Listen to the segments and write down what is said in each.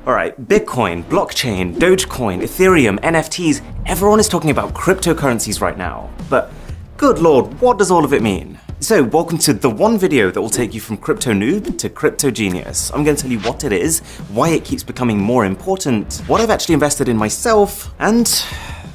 Alright, Bitcoin, blockchain, Dogecoin, Ethereum, NFTs, everyone is talking about cryptocurrencies right now. But good lord, what does all of it mean? So welcome to the one video that will take you from crypto noob to crypto genius. I'm going to tell you what it is, why it keeps becoming more important, what I've actually invested in myself, and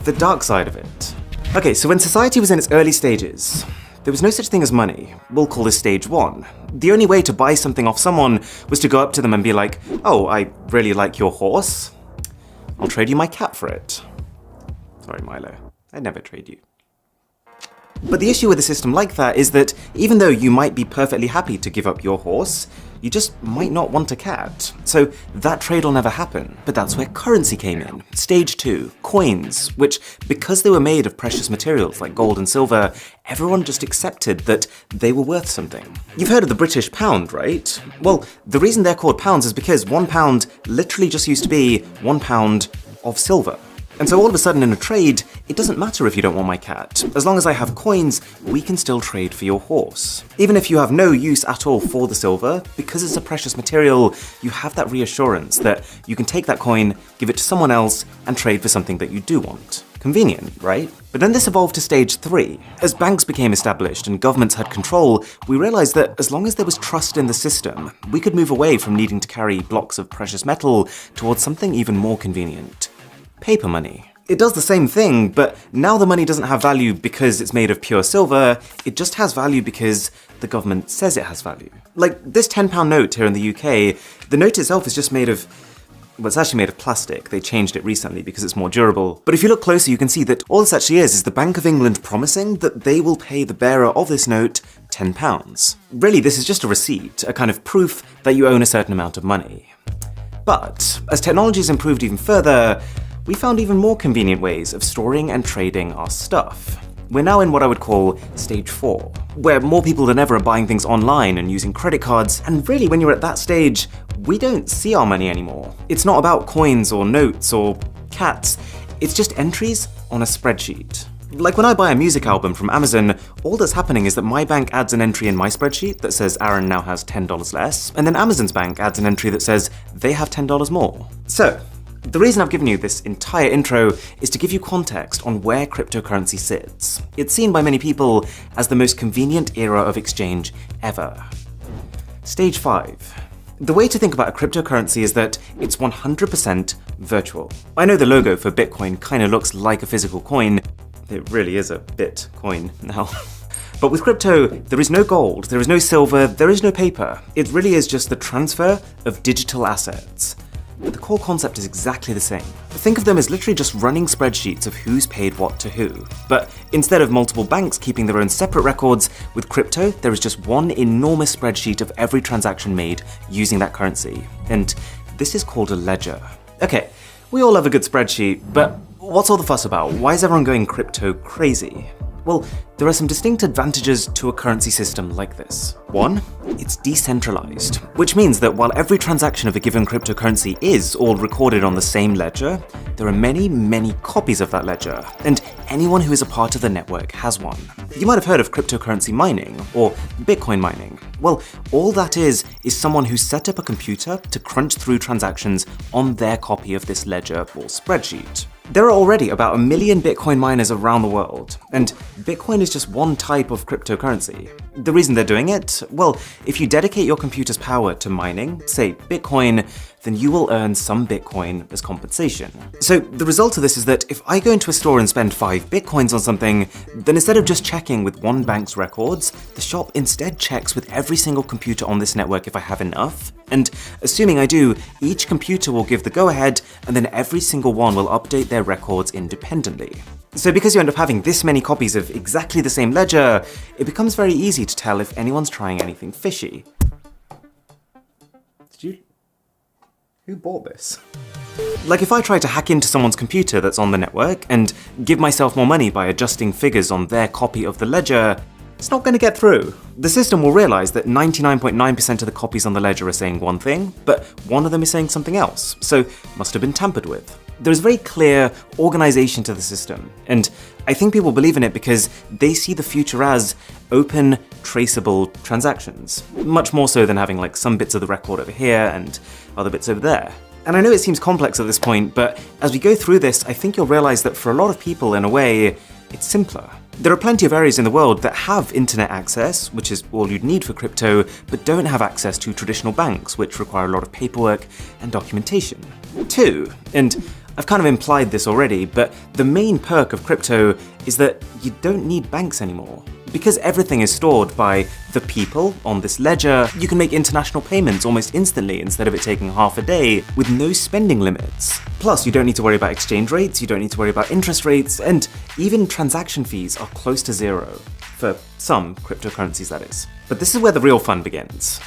the dark side of it. Okay, so when society was in its early stages, there was no such thing as money. We'll call this stage one. The only way to buy something off someone was to go up to them and be like, oh, I really like your horse. I'll trade you my cat for it. Sorry, Milo, I'd never trade you. But the issue with a system like that is that even though you might be perfectly happy to give up your horse, you just might not want a cat. So that trade will never happen. But that's where currency came in. Stage two, coins, which, because they were made of precious materials like gold and silver, everyone just accepted that they were worth something. You've heard of the British pound, right? Well, the reason they're called pounds is because £1 literally just used to be £1 of silver. And so all of a sudden in a trade, it doesn't matter if you don't want my cat. As long as I have coins, we can still trade for your horse. Even if you have no use at all for the silver, because it's a precious material, you have that reassurance that you can take that coin, give it to someone else, and trade for something that you do want. Convenient, right? But then this evolved to stage three. As banks became established and governments had control, we realized that as long as there was trust in the system, we could move away from needing to carry blocks of precious metal towards something even more convenient. Paper money. It does the same thing, but now the money doesn't have value because it's made of pure silver, it just has value because the government says it has value. Like this £10 note here in the UK, the note itself is just made of, well, it's actually made of plastic. They changed it recently because it's more durable. But if you look closer, you can see that all this actually is the Bank of England promising that they will pay the bearer of this note £10. Really, this is just a receipt, a kind of proof that you own a certain amount of money. But as technology has improved even further, we found even more convenient ways of storing and trading our stuff. We're now in what I would call stage four, where more people than ever are buying things online and using credit cards, and really when you're at that stage, we don't see our money anymore. It's not about coins or notes or cats, it's just entries on a spreadsheet. Like when I buy a music album from Amazon, all that's happening is that my bank adds an entry in my spreadsheet that says Aaron now has $10 less, and then Amazon's bank adds an entry that says they have $10 more. So, the reason I've given you this entire intro is to give you context on where cryptocurrency sits. It's seen by many people as the most convenient era of exchange ever. Stage 5. The way to think about a cryptocurrency is that it's 100% virtual. I know the logo for Bitcoin kind of looks like a physical coin. It really is a Bitcoin now. But with crypto, there is no gold, there is no silver, there is no paper. It really is just the transfer of digital assets. But the core concept is exactly the same. Think of them as literally just running spreadsheets of who's paid what to who. But instead of multiple banks keeping their own separate records, with crypto, there is just one enormous spreadsheet of every transaction made using that currency. And this is called a ledger. Okay, we all have a good spreadsheet, but what's all the fuss about? Why is everyone going crypto crazy? Well, there are some distinct advantages to a currency system like this. One, it's decentralized, which means that while every transaction of a given cryptocurrency is all recorded on the same ledger, there are many, many copies of that ledger, and anyone who is a part of the network has one. You might have heard of cryptocurrency mining, or Bitcoin mining. Well, all that is someone who set up a computer to crunch through transactions on their copy of this ledger or spreadsheet. There are already about 1 million Bitcoin miners around the world, and Bitcoin is just one type of cryptocurrency. The reason they're doing it? Well, if you dedicate your computer's power to mining, say Bitcoin, then you will earn some Bitcoin as compensation. So the result of this is that if I go into a store and spend 5 Bitcoins on something, then instead of just checking with one bank's records, the shop instead checks with every single computer on this network if I have enough. And assuming I do, each computer will give the go-ahead, and then every single one will update their records independently. So because you end up having this many copies of exactly the same ledger, it becomes very easy to tell if anyone's trying anything fishy. Who bought this? Like if I try to hack into someone's computer that's on the network and give myself more money by adjusting figures on their copy of the ledger, it's not going to get through. The system will realize that 99.9% of the copies on the ledger are saying one thing, but one of them is saying something else, so must have been tampered with. There's very clear organization to the system, and I think people believe in it because they see the future as open, traceable transactions, much more so than having like some bits of the record over here and other bits over there. And I know it seems complex at this point, but as we go through this, I think you'll realize that for a lot of people, in a way, it's simpler. There are plenty of areas in the world that have internet access, which is all you'd need for crypto, but don't have access to traditional banks, which require a lot of paperwork and documentation. 2, and I've kind of implied this already, but the main perk of crypto is that you don't need banks anymore. Because everything is stored by the people on this ledger, you can make international payments almost instantly instead of it taking half a day with no spending limits. Plus, you don't need to worry about exchange rates, you don't need to worry about interest rates, and even transaction fees are close to zero. For some cryptocurrencies, that is. But this is where the real fun begins.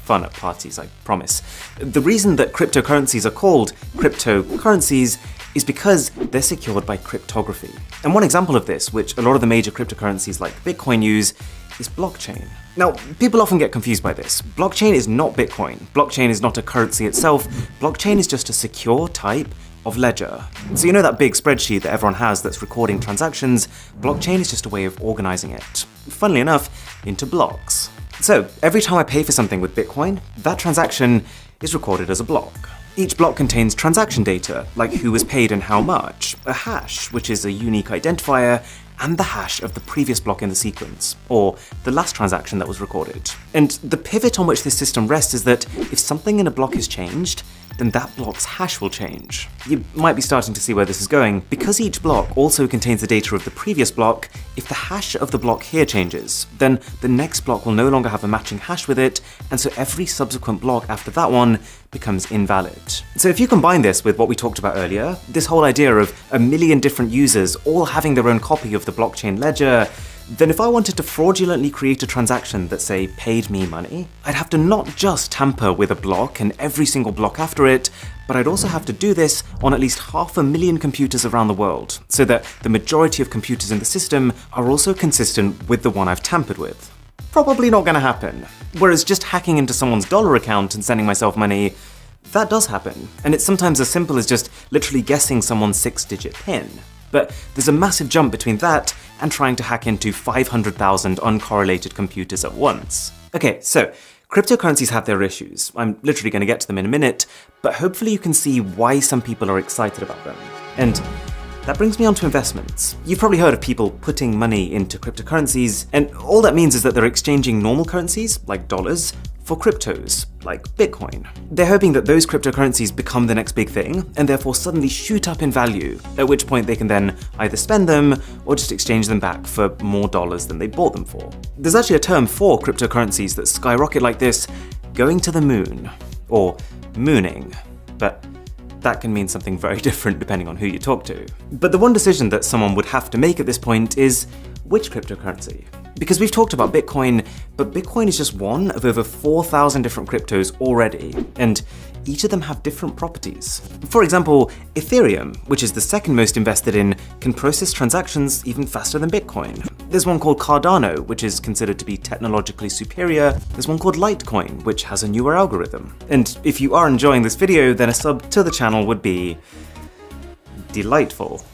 Fun at parties, I promise. The reason that cryptocurrencies are called cryptocurrencies is because they're secured by cryptography. And one example of this, which a lot of the major cryptocurrencies like Bitcoin use, is blockchain. Now, people often get confused by this. Blockchain is not Bitcoin. Blockchain is not a currency itself. Blockchain is just a secure type of ledger. So you know that big spreadsheet that everyone has that's recording transactions? Blockchain is just a way of organizing it, funnily enough, into blocks. So every time I pay for something with Bitcoin, that transaction is recorded as a block. Each block contains transaction data, like who was paid and how much, a hash, which is a unique identifier, and the hash of the previous block in the sequence, or the last transaction that was recorded. And the pivot on which this system rests is that if something in a block is changed, then that block's hash will change. You might be starting to see where this is going. Because each block also contains the data of the previous block, if the hash of the block here changes, then the next block will no longer have a matching hash with it, and so every subsequent block after that one becomes invalid. So if you combine this with what we talked about earlier, this whole idea of a million different users all having their own copy of the blockchain ledger, then if I wanted to fraudulently create a transaction that, say, paid me money, I'd have to not just tamper with a block and every single block after it, but I'd also have to do this on at least 500,000 computers around the world, so that the majority of computers in the system are also consistent with the one I've tampered with. Probably not gonna happen. Whereas just hacking into someone's dollar account and sending myself money, that does happen. And it's sometimes as simple as just literally guessing someone's 6-digit PIN. But there's a massive jump between that and trying to hack into 500,000 uncorrelated computers at once. Okay, so cryptocurrencies have their issues. I'm literally going to get to them in a minute, but hopefully you can see why some people are excited about them. And that brings me on to investments. You've probably heard of people putting money into cryptocurrencies, and all that means is that they're exchanging normal currencies, like dollars, for cryptos, like Bitcoin. They're hoping that those cryptocurrencies become the next big thing, and therefore suddenly shoot up in value, at which point they can then either spend them, or just exchange them back for more dollars than they bought them for. There's actually a term for cryptocurrencies that skyrocket like this, going to the moon, or mooning, but that can mean something very different depending on who you talk to. But the one decision that someone would have to make at this point is, which cryptocurrency? Because we've talked about Bitcoin, but Bitcoin is just one of over 4,000 different cryptos already, and each of them have different properties. For example, Ethereum, which is the second most invested in, can process transactions even faster than Bitcoin. There's one called Cardano, which is considered to be technologically superior. There's one called Litecoin, which has a newer algorithm. And if you are enjoying this video, then a sub to the channel would be delightful.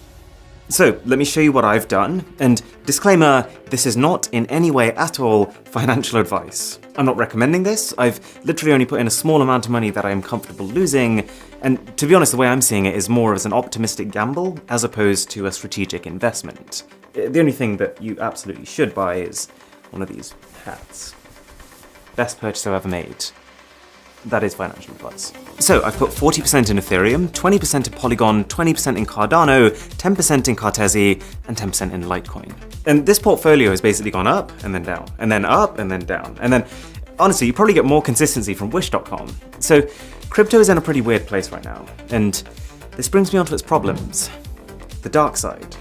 So let me show you what I've done, and disclaimer, this is not in any way at all financial advice. I'm not recommending this, I've literally only put in a small amount of money that I am comfortable losing, and to be honest, the way I'm seeing it is more as an optimistic gamble as opposed to a strategic investment. The only thing that you absolutely should buy is one of these hats. Best purchase I've ever made. That is financial advice. So I've put 40% in Ethereum, 20% in Polygon, 20% in Cardano, 10% in Cartesi, and 10% in Litecoin. And this portfolio has basically gone up and then down, and then up and then down. And then, honestly, you probably get more consistency from Wish.com. So crypto is in a pretty weird place right now. And this brings me on to its problems. The dark side.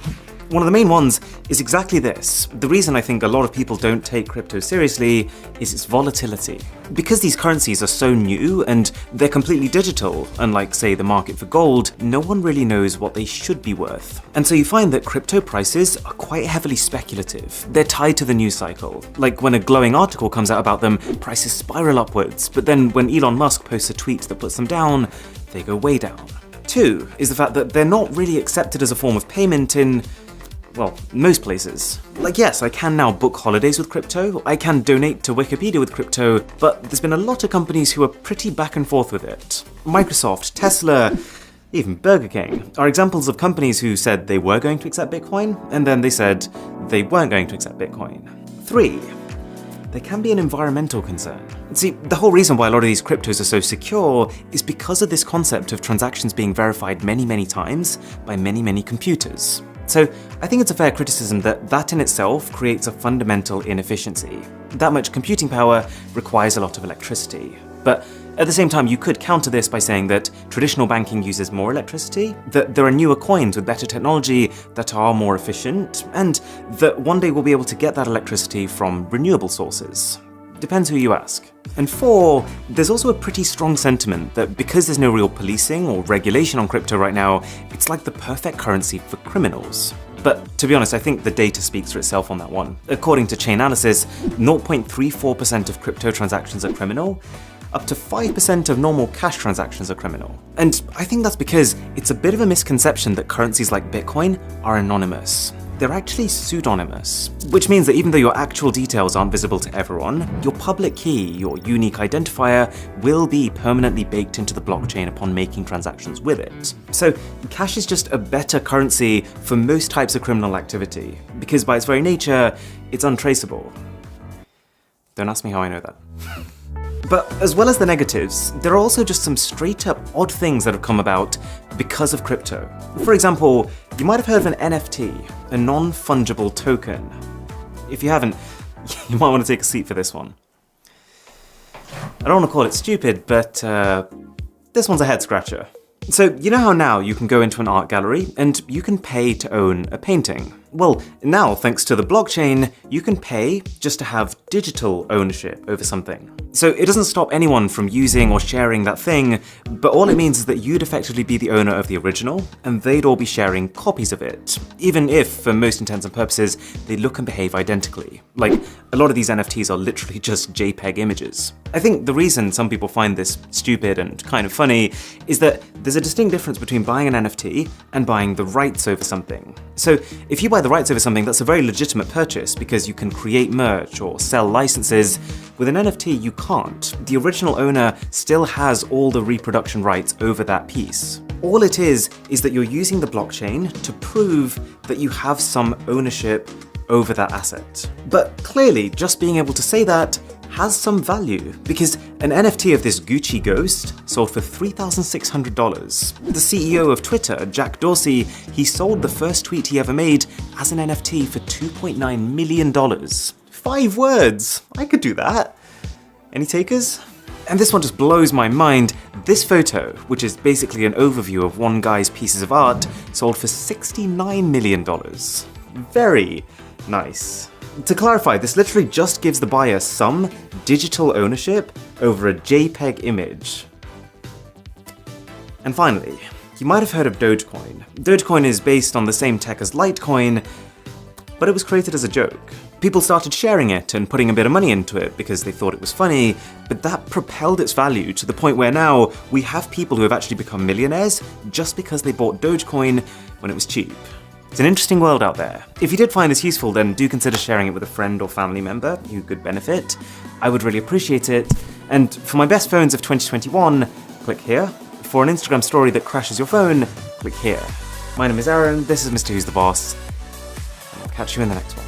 One of the main ones is exactly this. The reason I think a lot of people don't take crypto seriously is its volatility. Because these currencies are so new and they're completely digital, unlike, say, the market for gold, no one really knows what they should be worth. And so you find that crypto prices are quite heavily speculative. They're tied to the news cycle. Like when a glowing article comes out about them, prices spiral upwards, but then when Elon Musk posts a tweet that puts them down, they go way down. 2 is the fact that they're not really accepted as a form of payment in well, most places. Like, yes, I can now book holidays with crypto, I can donate to Wikipedia with crypto, but there's been a lot of companies who are pretty back and forth with it. Microsoft, Tesla, even Burger King are examples of companies who said they were going to accept Bitcoin, and then they said they weren't going to accept Bitcoin. 3. There can be an environmental concern. See, the whole reason why a lot of these cryptos are so secure is because of this concept of transactions being verified many times by many computers. So I think it's a fair criticism that in itself creates a fundamental inefficiency. That much computing power requires a lot of electricity. But at the same time, you could counter this by saying that traditional banking uses more electricity, that there are newer coins with better technology that are more efficient, and that one day we'll be able to get that electricity from renewable sources. Depends who you ask. And 4, there's also a pretty strong sentiment that because there's no real policing or regulation on crypto right now, it's like the perfect currency for criminals. But to be honest, I think the data speaks for itself on that one. According to Chainalysis, 0.34% of crypto transactions are criminal, up to 5% of normal cash transactions are criminal. And I think that's because it's a bit of a misconception that currencies like Bitcoin are anonymous. They're actually pseudonymous, which means that even though your actual details aren't visible to everyone, your public key, your unique identifier, will be permanently baked into the blockchain upon making transactions with it. So cash is just a better currency for most types of criminal activity, because by its very nature, it's untraceable. Don't ask me how I know that. But as well as the negatives, there are also just some straight up odd things that have come about because of crypto. For example, you might have heard of an NFT, a non-fungible token. If you haven't, you might want to take a seat for this one. I don't want to call it stupid, but this one's a head scratcher. So you know how now you can go into an art gallery and you can pay to own a painting? Well, now thanks to the blockchain, you can pay just to have digital ownership over something. So it doesn't stop anyone from using or sharing that thing, but all it means is that you'd effectively be the owner of the original, and they'd all be sharing copies of it, even if, for most intents and purposes, they look and behave identically. Like, a lot of these NFTs are literally just JPEG images. I think the reason some people find this stupid and kind of funny is that there's a distinct difference between buying an NFT and buying the rights over something. So if you buy the rights over something, that's a very legitimate purchase because you can create merch or sell licenses. With an NFT, you can't. The original owner still has all the reproduction rights over that piece. All it is that you're using the blockchain to prove that you have some ownership over that asset. But clearly, just being able to say that has some value, because an NFT of this Gucci ghost sold for $3,600. The CEO of Twitter, Jack Dorsey, he sold the first tweet he ever made as an NFT for $2.9 million. 5 words! I could do that. Any takers? And this one just blows my mind. This photo, which is basically an overview of one guy's pieces of art, sold for $69 million. Very nice. To clarify, this literally just gives the buyer some digital ownership over a JPEG image. And finally, you might have heard of Dogecoin. Dogecoin is based on the same tech as Litecoin, but it was created as a joke. People started sharing it and putting a bit of money into it because they thought it was funny, but that propelled its value to the point where now we have people who have actually become millionaires just because they bought Dogecoin when it was cheap. It's an interesting world out there. If you did find this useful, then do consider sharing it with a friend or family member who could benefit. I would really appreciate it. And for my best phones of 2021, click here. For an Instagram story that crashes your phone, click here. My name is Aaron, this is Mr. Who's the Boss, and I'll catch you in the next one.